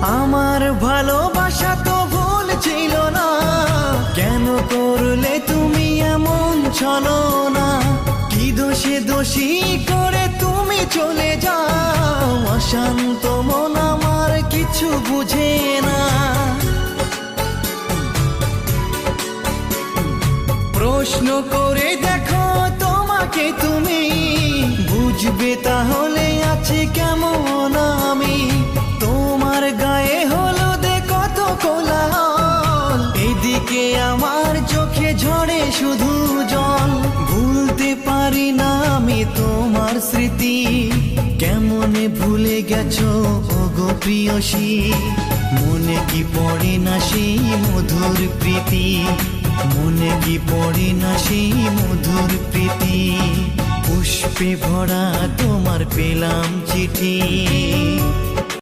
আমার ভালোবাসা তো ভুল ছিল না, কেন করলে তুমি এমন ছলনা? কি দোষে দোষী করে তুমি চলে যাও? অশান্ত মন আমার কিছু বুঝে না। প্রশ্ন করে দেখো তোমাকে তুমি, বুঝবে তাহলে আছে কেমন আমি। তোমার গায়ে হলুদে কত কোলাহল, এদিকে আমার চোখে ঝরে শুধু জল। ভুলতে পারি না আমি তোমার স্মৃতি, কেমনে ভুলে গেছো ওগো প্রিয়সী। মনে কি পড়ে না সেই মধুর প্রীতি, মনে কি পড়ে না সেই মধুর প্রীতি। পুষ্পে ভরা তোমার পেলাম চিঠি।